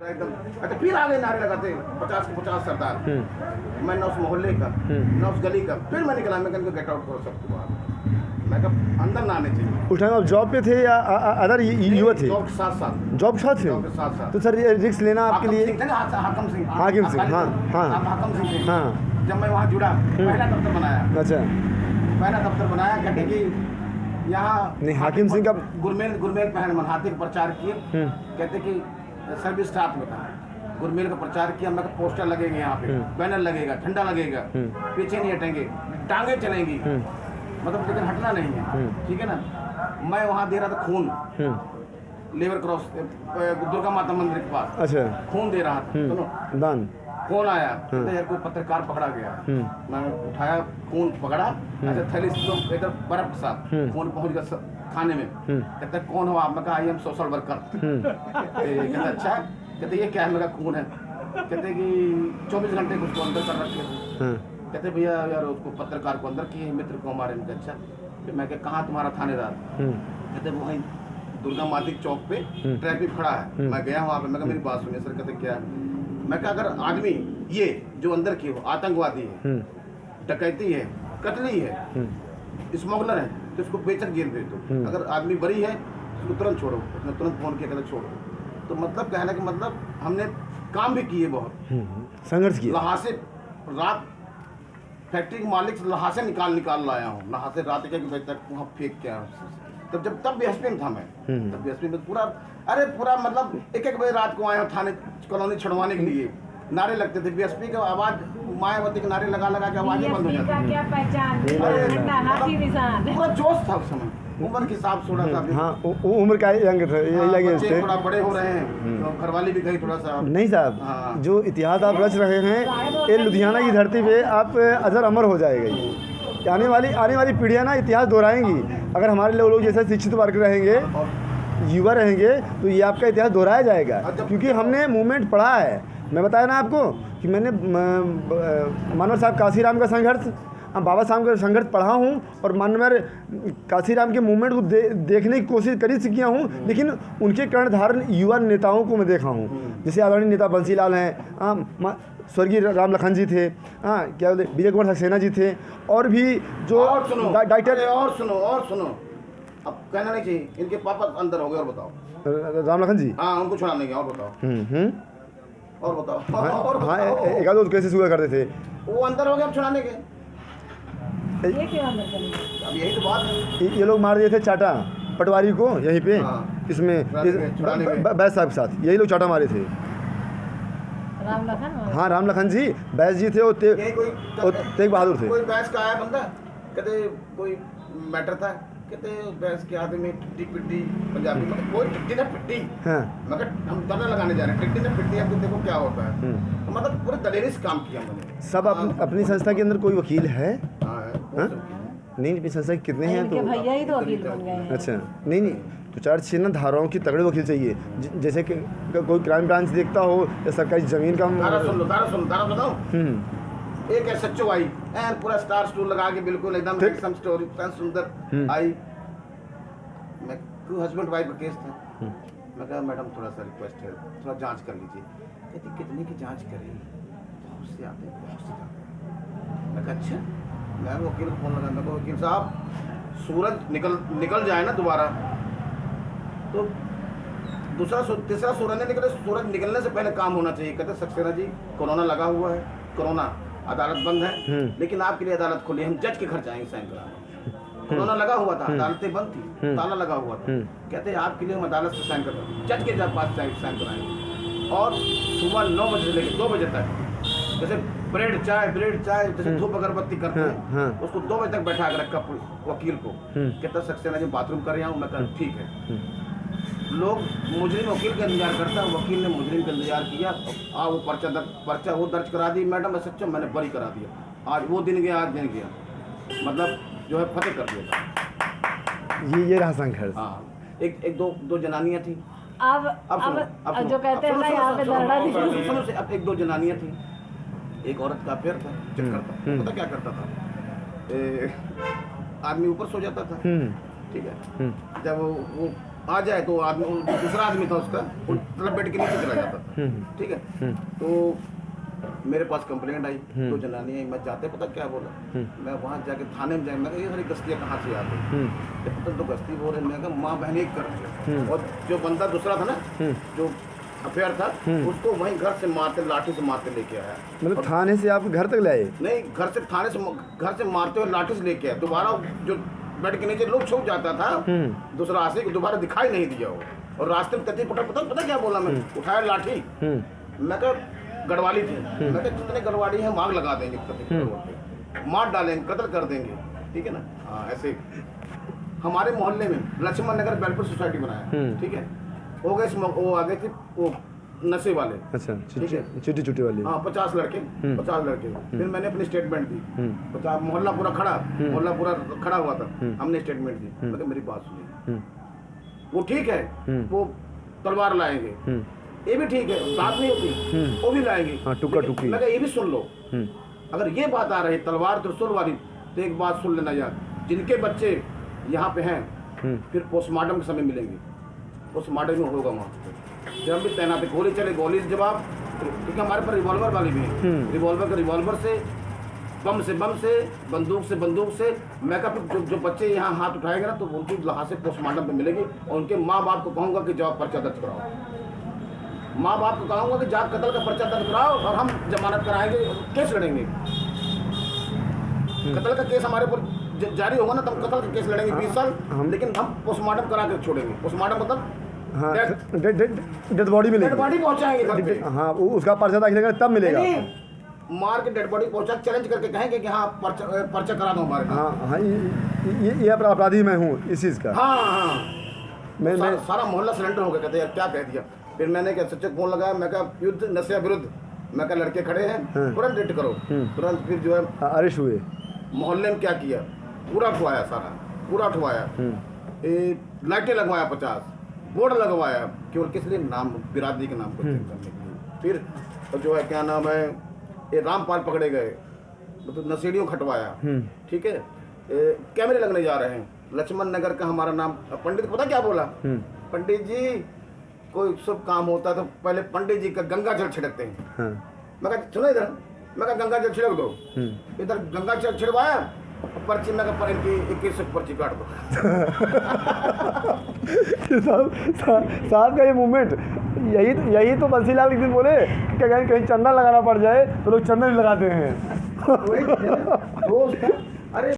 एकदम अच्छा फिर आगे नारे लगाते 50 के 50 सरदार। मैं ना उस मोहल्ले का ना उस गली का, फिर मैं निकला, मैं कहीं गेट आउट करो सबको बाहर, मैं कहा अंदर ना आने चाहिए। उस टाइम आप जॉब पे थे या अदर युवा थे? जॉब के साथ साथ। जॉब के साथ थे? जॉब के साथ साथ। तो सर रिस्क लेना आपके लिए? हाकिम सिंह, हाकिम सिंह, हाँ हाँ हाकिम सिंह थे। हाँ। जब मैं वहाँ जुड़ा पहला दफ्तर बनाया। अच्छा, पहला दफ्तर बनाया, कहते कि यहाँ नहीं हाकिम सिंह का गुरमेल पहन मनहाते का प्रचार किए। कहते कि सर्विस स्टाफ में था, गुरमेल का प्रचार किया। मैं पोस्टर लगेंगे यहाँ पे, बैनर लगेगा, झंडा लगेगा, पीछे नहीं हटेंगे, टांगे चलेंगी, मतलब लेकिन हटना नहीं है, ठीक है ना। मैं वहाँ दे रहा था खून, लेबर क्रॉस दुर्गा माता मंदिर के पास। अच्छा, खून दे रहा था, सुनो दान। फोन आया, कहते यार कोई पत्रकार पकड़ा गया। मैं उठाया, खून पकड़ा, अच्छा थैली से इधर बर्फ के साथ फोन पहुंच गया थाने में। कहते कौन हो आप? मैं कहा आई एम सोशल वर्कर। कहते अच्छा, कहते ये क्या है? मेरा खून है। कहते कि 24 घंटे उसको अंदर कर रखे थे। कहते भैया यार उसको पत्रकार को अंदर किए, मित्र को हमारे। में अच्छा, फिर मैं कहाँ तुम्हारा थानेदार? कहते वहीं दुर्गा माता चौक पे ट्रैफिक खड़ा है। मैं गया वहाँ पे, मैं कहा मेरी बात सुनिए सर। कहते क्या? मैं कहा अगर आदमी ये जो अंदर की हो आतंकवादी है, डकैती है, कतली है, स्मगलर है, तो इसको बेचक जेल भेज दो। अगर आदमी बरी है उसको तुरंत छोड़ो। उसने तुरंत फोन किया, कहते छोड़ो। तो मतलब कहना कि मतलब हमने काम भी किए, बहुत संघर्ष किया। लहासे रात फैक्ट्री के मालिक से लहासे निकाल लाया हूँ, लहासे रात के बजे तक वहाँ फेंक के आया। तब बीएसपी में था मैं, तब बीएसपी में पूरा पूरा मतलब 1-1 बजे रात को आए हैं थाने कॉलोनी छुड़वाने के लिए। नारे लगते थे बीएसपी के, आवाज मायावती के नारे लगा के आवाजें बंद हो जाती। क्या पहचान, पूरा जोश था उस समय, उम्र के हिसाब से थोड़ा सा। हाँ उम्र का यंग था, यही लगे थे। थोड़ा बड़े हो रहे हैं, तो घरवाली भी गई थोड़ा सा। नहीं साहब, जो इतिहास आप रच रहे हैं, ये लुधियाना की धरती पे आप अजर अमर हो जाएगा। ये आने वाली पीढ़ियाँ ना इतिहास दोहराएंगी। अगर हमारे लोग जैसे शिक्षित वर्ग रहेंगे, युवा रहेंगे, तो ये आपका इतिहास दोहराया जाएगा, क्योंकि हमने मूवमेंट पढ़ा है। मैं बताया ना आपको कि मैंने मानवर साहब काशीराम का संघर्ष, बाबा साहब का संघर्ष पढ़ा हूँ, और मानवर काशीराम के मूवमेंट को देखने की कोशिश करी से किया हूँ, लेकिन उनके कर्णधारण युवा नेताओं को मैं देखा हूँ। जैसे आदरणीय नेता बंसीलाल हैं, स्वर्गीय राम लखन जी थे, क्या बोलते विजय कुमार सक्सेना जी थे, और भी जो डॉक्टर। और सुनो अब कहना नहीं चाहिए, इनके पापा अंदर हो गए। और बताओ राम लखन जी, हाँ उनको छुड़ा नहीं गया। और बताओ और बताओ। हाँ एक आध कैसे हुआ करते थे, वो अंदर हो गए, अब छुड़ाने के। ये क्यों अंदर करेंगे? अब यही तो बात है। ये लोग मार दिए थे चाटा पटवारी को यहीं पे, इसमें बैस साहब के साथ यही लोग चाटा मारे थे। राम लखन? हाँ राम लखन जी, बैस जी थे, और तेग बहादुर थे। कोई बैस का आया बंदा, कहते कोई मैटर था, कहते बैस के आदमी टिट्टी पिट्टी पंजाबी में, कोई टिट्टी ना पिट्टी। मगर हम धरना लगाने जा रहे हैं, टिट्टी ना पिट्टी, अब देखो क्या होता है। तो मतलब पूरे दलेरी से काम किया मैंने। सब अपनी संस्था के अंदर कोई वकील है? नहीं, अपनी संस्था कितने हैं? तो भैया ही तो वकील बन गए हैं। अच्छा, नहीं तो 4-6 ना धाराओं की तगड़े वकील चाहिए। जैसे कि कोई क्राइम ब्रांच देखता हो या सरकारी जमीन का। धारा बताओ। एक है सच्चो आई, पूरा स्टार स्टूल लगा के बिल्कुल एकदम हैंडसम स्टोरी सुंदर आई। मैं हस्बैंड वाइफ का केस था। मैं कहा मैडम थोड़ा सा रिक्वेस्ट है, थोड़ा जांच कर लीजिए। कहती कितने की जांच करें? बहुत से आते हैं, बहुत से जाते। मैं कहा अच्छा। मैं वकील को फोन लगा, मैं कहा वकील साहब सूरज निकल जाए ना दोबारा, तो तीसरा सूरज नहीं निकले, सूरज निकलने से पहले काम होना चाहिए। कहते सक्सेना जी कोरोना लगा हुआ है, कोरोना अदालत बंद है, लेकिन आपके लिए अदालत खुली, हम जज के घर जाएंगे साइन कराने। कोरोना लगा हुआ था, अदालतें बंद थी, ताला लगा हुआ था। कहते हैं आपके लिए हम अदालत से साइन करते हैं, जज के पास साइन कराएंगे। और सुबह 9 बजे से लेकर 2 बजे तक, जैसे ब्रेड चाय जैसे धूप अगरबत्ती करते हैं, उसको 2 बजे तक बैठा कर रखा वकील को। कहता सक्सेना जी बाथरूम कर रहा हूँ। मैं कहा ठीक है। लोग मुजरिम वकील का इंतजार करता है, वकील ने मुजरिम का इंतजार किया, वो पर्चा वो दर्ज करा दी। मैडम सच्चा मैंने बरी करा दिया। आज वो दिन गया, आज दिन गया, मतलब जो है फतेह कर दिया। ये रहा संघर्ष। हाँ, एक दो जनानियाँ थी। अब जो कहते हैं ना यहाँ पे धरना सुनो, अब 1-2 जनानियाँ थी। एक औरत का अफेयर था, चक्कर था। पता क्या करता था? आदमी ऊपर सो जाता था, ठीक है। जब वो आ जाए तो आदमी दूसरा आदमी था उसका, वो मतलब बेड के नीचे चला जाता था। ठीक है, तो मेरे पास कंप्लेंट आई, तो जनानी आई, मैं जाते पता क्या बोला, मैं वहाँ जाके थाने में जाए, मैं कहा ये सारी गश्तियाँ कहाँ से आती, तो गश्ती बोल रहे, मैं कहा माँ बहन एक कर रहे हैं। और जो बंदा दूसरा था ना, जो अफेयर था, उसको वहीं घर से मारते, लाठी से मारते लेके आया। मतलब थाने से आप घर तक लाए? नहीं, घर से मारते हुए लाठी से लेके आया। दोबारा जो बेड के नीचे लोग छुप जाता था, दूसरा आशिक दोबारा दिखाई नहीं दिया वो। और रास्ते में तती पता क्या बोला, मैं उठाया लाठी, मैं कहा गढ़वाली थी, मैं कहा जितने गढ़वाली हैं मांग लगा देंगे, मार डालेंगे, कत्ल कर देंगे, ठीक है ना। हाँ, ऐसे हमारे मोहल्ले में लक्ष्मण नगर वेलफेयर सोसाइटी बनाया, ठीक है, हो गए, वो आ गए थे वो नशे वाले, अच्छा, चिट्टी वाले, हाँ 50 लड़के, 50 लड़के। फिर मैंने अपनी स्टेटमेंट दी, 50 मोहल्ला पूरा खड़ा हुआ था, हमने स्टेटमेंट दी। मतलब मेरी बात सुनिए, वो ठीक है, वो तलवार लाएंगे, ये भी ठीक है, बात नहीं होती, वो भी लाएंगे, टुक्का टुक्की। मैं ये भी सुन लो, अगर ये बात आ रही तलवार त्रिशूल वाली, तो एक बात सुन लेना यार, जिनके बच्चे यहाँ पे हैं, फिर पोस्टमार्टम के समय मिलेंगे, पोस्टमार्टम में होगा वहाँ, जब भी तैनात है, गोली चले गोली जवाब, क्योंकि हमारे पास रिवॉल्वर वाली भी है, रिवॉल्वर से, बम से, बंदूक से। मैं कहा जो बच्चे यहाँ हाथ उठाएंगे ना, तो उनकी लहाज से पोस्टमार्टम पे मिलेगी। और उनके माँ बाप को कहूँगा कि जाओ पर्चा दर्ज कराओ, माँ बाप को कहूँगा कि जाओ कत्ल का पर्चा दर्ज कराओ, और हम जमानत कराएंगे, केस लड़ेंगे। कत्ल का केस हमारे ऊपर जारी होगा ना, तो हम कत्ल का केस लड़ेंगे 20 साल, लेकिन हम पोस्टमार्टम करा के छोड़ेंगे। पोस्टमार्टम मतलब डेड बॉडी मिलेगी, डेड बॉडी पहुंचाएंगे घर पे। हाँ, उसका पर्चा दाखिल करेंगे तब मिलेगा। मार के डेड बॉडी पहुंचा, चैलेंज करके कहेंगे कि हाँ पर्चा करा दो हमारे। हाँ, ये अपराधी मैं हूँ इस चीज़ का। हाँ, मैं सारा मोहल्ला सिलेंडर हो गया, कहते यार क्या कह दिया। फिर मैंने क्या सच्चे फोन लगाया, मैं कहा युद्ध नशे विरुद्ध, मैं कहा लड़के खड़े हैं, तुरंत डेट करो, तुरंत। फिर जो है अरेस्ट हुए। मोहल्ले में क्या किया, पूरा ठुआया, लाइटें लगवाया, 50 बोर्ड लगवाया, केवल किस लिए, नाम बिरादरी के नाम को चेक करने के लिए। फिर जो है क्या नाम है, ये रामपाल पकड़े गए, मतलब नशेड़ियों खटवाया, ठीक है, कैमरे लगने जा रहे हैं। लक्ष्मण नगर का हमारा नाम, पंडित पता क्या बोला, पंडित जी कोई शुभ काम होता है तो पहले पंडित जी का गंगा जल छिड़कते हैं। मैं कहा सुनो इधर, मैं कहा गंगा जल छिड़क दो, इधर गंगा जल छिड़वाया, पर्ची में पर इनकी 21 पर्ची काट दो। साहब का ये मूवमेंट, यही तो बंसीलाल एक दिन बोले कि कहीं चंदा लगाना पड़ जाए तो लोग चंदा नहीं लगाते हैं।